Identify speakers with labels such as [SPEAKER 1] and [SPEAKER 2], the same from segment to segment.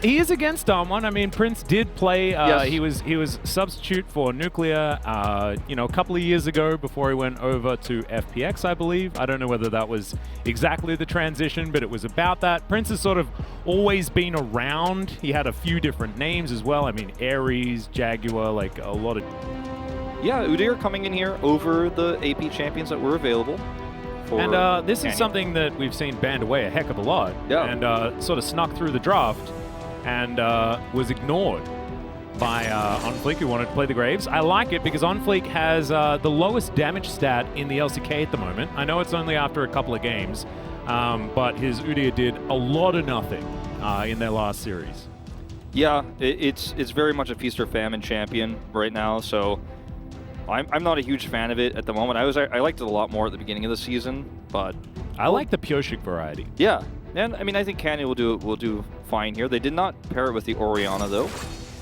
[SPEAKER 1] he is against Damwon. I mean, Prince did play.
[SPEAKER 2] Yes.
[SPEAKER 1] He was substitute for Nuclear. You know, a couple of years ago before he went over to FPX, I believe. I don't know whether that was exactly the transition, but it was about that. Prince has sort of always been around. He had a few different names as well. I mean, Ares, Jaguar, like a lot of.
[SPEAKER 2] Yeah, Udyr coming in here over the AP champions that were available.
[SPEAKER 1] And this is something that we've seen banned away a heck of a lot.
[SPEAKER 2] Yeah.
[SPEAKER 1] And sort of snuck through the draft and was ignored by OnFleek, who wanted to play the Graves. I like it because OnFleek has the lowest damage stat in the LCK at the moment. I know it's only after a couple of games, but his Udyr did a lot of nothing in their last series.
[SPEAKER 2] Yeah, it's very much a feast or famine champion right now, so I'm not a huge fan of it at the moment. I liked it a lot more at the beginning of the season, but
[SPEAKER 1] I like the Pyoshik variety.
[SPEAKER 2] Yeah, and I mean I think Canyon will do fine here. They did not pair it with the Orianna though.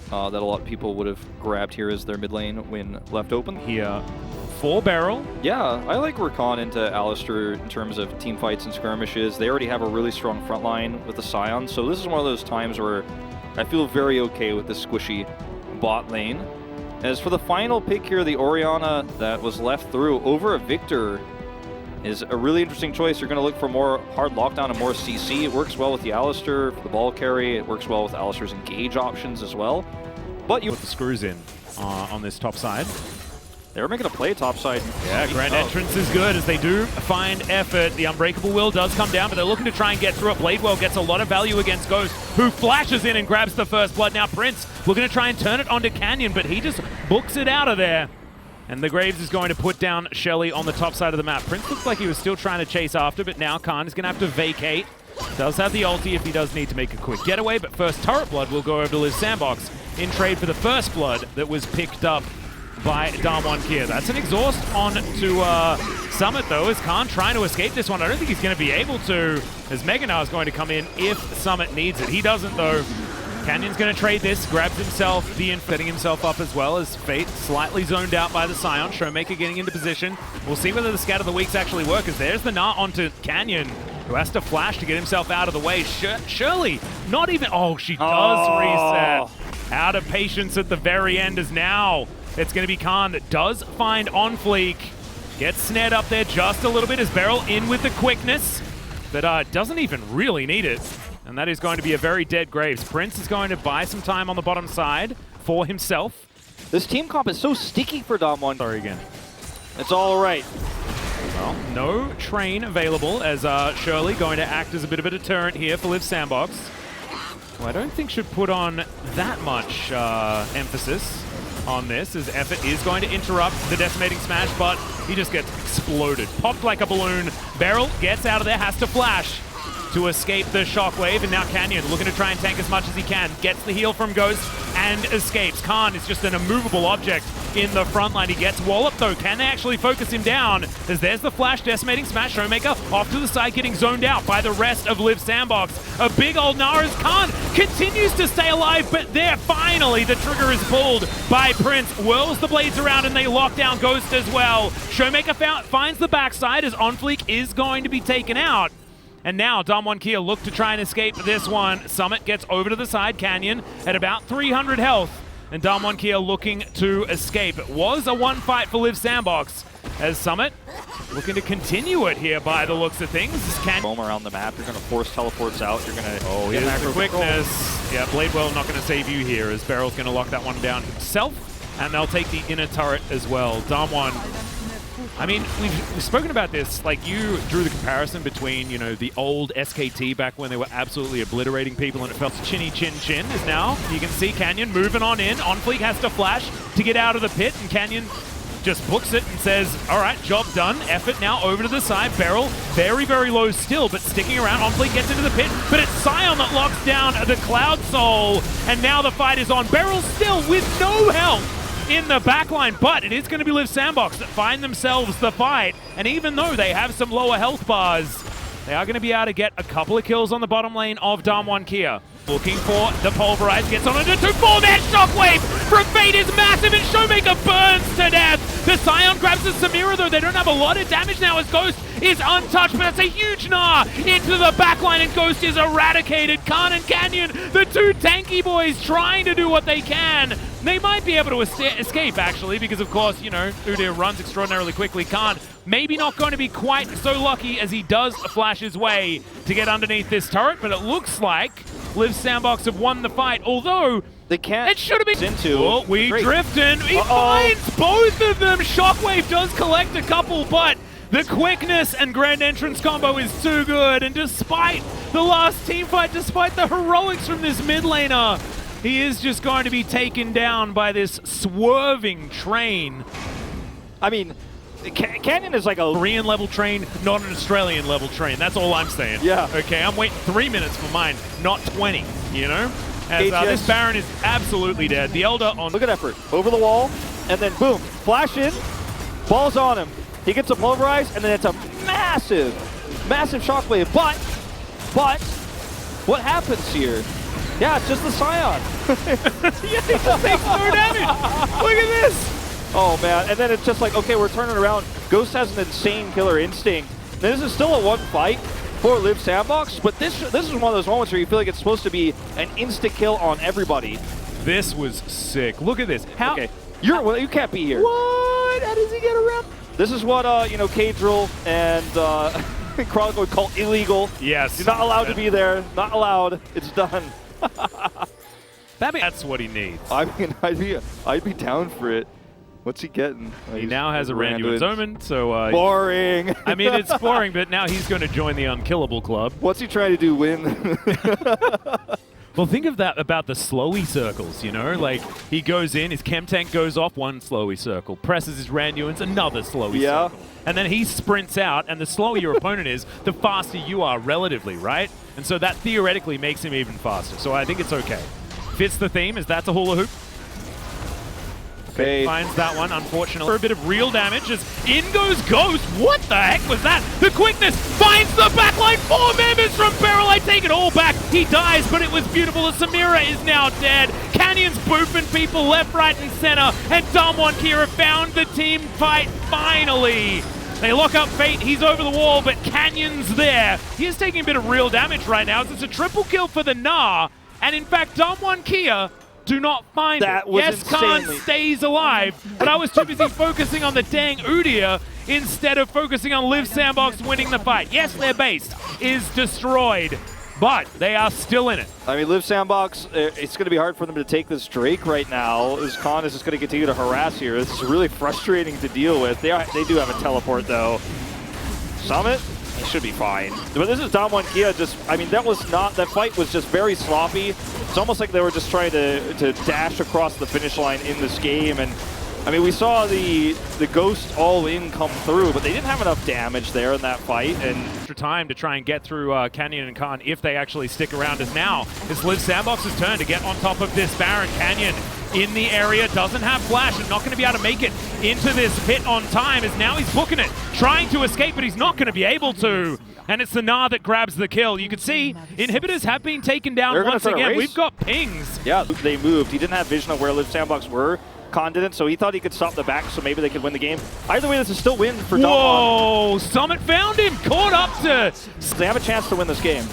[SPEAKER 2] That a lot of people would have grabbed here as their mid lane when left open.
[SPEAKER 1] Here, 4 barrel.
[SPEAKER 2] Yeah, I like Rakan into Alistair in terms of team fights and skirmishes. They already have a really strong front line with the Scion, so this is one of those times where I feel very okay with this squishy bot lane. As for the final pick here, the Orianna that was left through over a Victor is a really interesting choice. You're going to look for more hard lockdown and more CC. It works well with the Alistair for the ball carry. It works well with Alistair's engage options as well. But you
[SPEAKER 1] put the screws in on this top side.
[SPEAKER 2] They were making a play top side.
[SPEAKER 1] Yeah, Grand Entrance is good as they do find effort. The Unbreakable Will does come down, but they're looking to try and get through it. Bladewell gets a lot of value against Ghost, who flashes in and grabs the first blood. Now Prince looking to try and turn it onto Canyon, but he just books it out of there. And the Graves is going to put down Shelly on the top side of the map. Prince looks like he was still trying to chase after, but now Khan is going to have to vacate. Does have the ulti if he does need to make a quick getaway, but first Turret Blood will go over to Live Sandbox in trade for the first blood that was picked up by Damwon Kia. That's an exhaust on to Summit though, is Khan trying to escape this one. I don't think he's going to be able to, as Meganar is going to come in if Summit needs it. He doesn't though. Canyon's going to trade this, grabs himself, setting himself up as well as Fate slightly zoned out by the Scion. Showmaker getting into position. We'll see whether the Scatter the Weeks actually work, as there's the Gnar onto Canyon, who has to flash to get himself out of the way. Shirley, not even, oh, she does reset. Out of patience at the very end as now it's going to be Khan that does find OnFleek. Gets snared up there just a little bit as Beryl in with the quickness, but doesn't even really need it. And that is going to be a very dead Graves. Prince is going to buy some time on the bottom side for himself.
[SPEAKER 2] This team comp is so sticky for Damwon.
[SPEAKER 1] Sorry again.
[SPEAKER 2] It's all right.
[SPEAKER 1] Well, no train available as Shirley going to act as a bit of a deterrent here for Live Sandbox. Well, I don't think should put on that much emphasis on this, as Effort is going to interrupt the Decimating Smash, but he just gets exploded. Popped like a balloon. Beryl gets out of there, has to flash to escape the shockwave, and now Canyon looking to try and tank as much as he can. Gets the heal from Ghost and escapes. Khan is just an immovable object in the front line. He gets walloped though. Can they actually focus him down? As there's the flash, Decimating Smash. Showmaker off to the side, getting zoned out by the rest of Live Sandbox. A big old Nara's Khan continues to stay alive, but there finally the trigger is pulled by Prince. Whirls the blades around and they lock down Ghost as well. Showmaker finds the backside as OnFleek is going to be taken out. And now Damwon Kia look to try and escape this one. Summit gets over to the side, Canyon at about 300 health. And Damwon Kia looking to escape. It was a one fight for Live Sandbox as Summit looking to continue it here by the looks of things.
[SPEAKER 2] Roam around the map, you're going to force teleports out, you're going to
[SPEAKER 1] here's the quickness. Yeah, Bladewell not going to save you here as Beryl's going to lock that one down himself. And they'll take the inner turret as well. Damwon, I mean, we've spoken about this, like you drew the comparison between, you know, the old SKT back when they were absolutely obliterating people and it felt chinny chin chin, is now you can see Canyon moving on in. OnFleek has to flash to get out of the pit and Canyon just books it and says, all right, job done. Effort now over to the side. Beryl very, very low still, but sticking around. OnFleek gets into the pit, but it's Scion that locks down the Cloud Soul. And now the fight is on. Beryl still with no health in the backline, but it is going to be Live Sandbox that find themselves the fight. And even though they have some lower health bars, they are going to be able to get a couple of kills on the bottom lane of Damwon Kia. Looking for the Pulverize, gets on into 2-4, that Shockwave from Fate is massive and Showmaker burns to death. The Scion grabs the Samira though, they don't have a lot of damage now as Ghost is untouched, but that's a huge gnaw into the backline and Ghost is eradicated. Khan and Canyon, the two tanky boys trying to do what they can. They might be able to escape actually because of course, you know, Udyr runs extraordinarily quickly. Khan maybe not going to be quite so lucky as he does flash his way to get underneath this turret, but it looks like Liv Sandbox have won the fight, although
[SPEAKER 2] they can't.
[SPEAKER 1] It should have been
[SPEAKER 2] into.
[SPEAKER 1] Oh, we drifting. He finds both of them. Shockwave does collect a couple, but the quickness and grand entrance combo is too good. And despite the last team fight, despite the heroics from this mid laner, he is just going to be taken down by this swerving train.
[SPEAKER 2] I mean, Canyon is like a
[SPEAKER 1] Korean level train, not an Australian level train. That's all I'm saying.
[SPEAKER 2] Yeah.
[SPEAKER 1] Okay, I'm waiting 3 minutes for mine, not 20, you know? As this Baron is absolutely dead. The Elder on...
[SPEAKER 2] Look at effort. Over the wall, and then boom. Flash in, ball's on him. He gets a Pulverize, and then it's a massive, massive Shockwave. But, what happens here? Yeah, it's just the Scion.
[SPEAKER 1] Yeah, he just takes no damage. Look at this.
[SPEAKER 2] Oh man, and then it's just like, okay, we're turning around. Ghost has an insane killer instinct. This is still a one fight for Liv Sandbox, but this is one of those moments where you feel like it's supposed to be an insta kill on everybody.
[SPEAKER 1] This was sick. Look at this. How?
[SPEAKER 2] Okay, you can't be here.
[SPEAKER 1] What? How does he get around?
[SPEAKER 2] This is what you know, Cadril and Chronicle would call illegal.
[SPEAKER 1] Yes.
[SPEAKER 2] You're not allowed to be there. Not allowed. It's done.
[SPEAKER 1] That's what he needs.
[SPEAKER 2] I mean, I'd be down for it. What's he getting?
[SPEAKER 1] He now has a Randuin's Omen, so...
[SPEAKER 2] boring!
[SPEAKER 1] I mean, it's boring, but now he's going to join the Unkillable Club.
[SPEAKER 2] What's he trying to do, win?
[SPEAKER 1] Well, think of that about the slowy circles, you know? Like, he goes in, his chem tank goes off, one slowy circle. Presses his Randuin's, another slowy circle. And then he sprints out, and the slower your opponent is, the faster you are relatively, right? And so that theoretically makes him even faster. So I think it's okay. Fits the theme, is that's a hula hoop.
[SPEAKER 2] Fate
[SPEAKER 1] finds that one, unfortunately. For a bit of real damage as in goes Ghost. What the heck was that? The quickness finds the backline. 4 members from Beryl. I take it all back. He dies, but it was beautiful. The Samira is now dead. Canyon's boofing people left, right, and center. And Damwon Kira found the team fight finally. They lock up Fate. He's over the wall, but Canyon's there. He is taking a bit of real damage right now. It's a triple kill for the Gnar. And in fact, Damwon Kira do not find
[SPEAKER 2] that
[SPEAKER 1] it.
[SPEAKER 2] Was
[SPEAKER 1] yes, Khan stays alive, but I was too busy focusing on the dang Udyr instead of focusing on Liv Sandbox winning the fight. Yes, their base is destroyed, but they are still in it.
[SPEAKER 2] I mean, Liv Sandbox, it's going to be hard for them to take this Drake right now, as Khan is just going to continue to harass here. This is really frustrating to deal with. They do have a teleport, though. Summit? He should be fine. But this is Damwon Kira just, I mean, that fight was just very sloppy. It's almost like they were just trying to dash across the finish line in this game. And I mean, we saw the Ghost all-in come through, but they didn't have enough damage there in that fight. And
[SPEAKER 1] extra time to try and get through Canyon and Khan if they actually stick around, as now it's Liv Sandbox's turn to get on top of this Baron. Canyon in the area, doesn't have flash and not going to be able to make it into this pit on time, as now he's booking it, trying to escape, but he's not going to be able to. And it's the Gnar that grabs the kill. You can see inhibitors have been taken down once again. We've got pings.
[SPEAKER 2] Yeah, they moved. He didn't have vision of where Liv Sandbox were. Khan didn't, so he thought he could stop the back, so maybe they could win the game. Either way, this is still win for Damwon.
[SPEAKER 1] Whoa, Summit found him, caught up to...
[SPEAKER 2] They have a chance to win this game.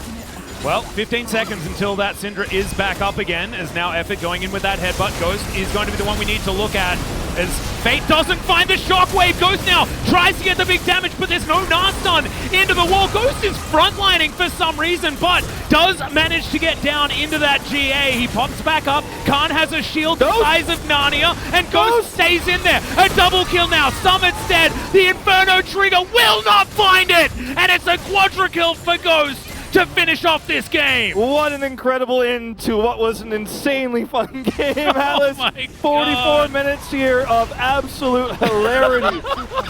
[SPEAKER 1] Well, 15 seconds until that Syndra is back up again, as now Effort going in with that headbutt. Ghost is going to be the one we need to look at, as Fate doesn't find the Shockwave. Ghost now tries to get the big damage, but there's no Gnar stun into the wall. Ghost is frontlining for some reason, but does manage to get down into that GA. He pops back up. Khan has a shield the size of Narnia, and Ghost stays in there. A double kill now. Summit's dead. The Inferno Trigger will not find it, and it's a quadra kill for Ghost to finish off this game.
[SPEAKER 2] What an incredible end to what was an insanely fun game, Alice.
[SPEAKER 1] Oh my
[SPEAKER 2] 44
[SPEAKER 1] God.
[SPEAKER 2] minutes here of absolute hilarity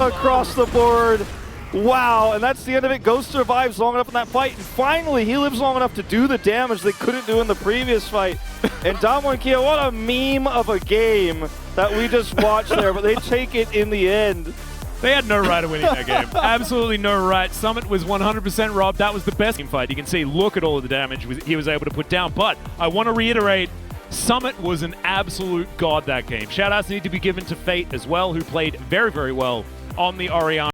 [SPEAKER 2] across the board. Wow, and that's the end of it. Ghost survives long enough in that fight, and finally he lives long enough to do the damage they couldn't do in the previous fight. And Damwon Kira, what a meme of a game that we just watched there, but they take it in the end.
[SPEAKER 1] They had no right of winning that game. Absolutely no right. Summit was 100% robbed. That was the best team fight. You can see, look at all of the damage he was able to put down. But I want to reiterate, Summit was an absolute god that game. Shoutouts need to be given to Fate as well, who played very, very well on the Oriana.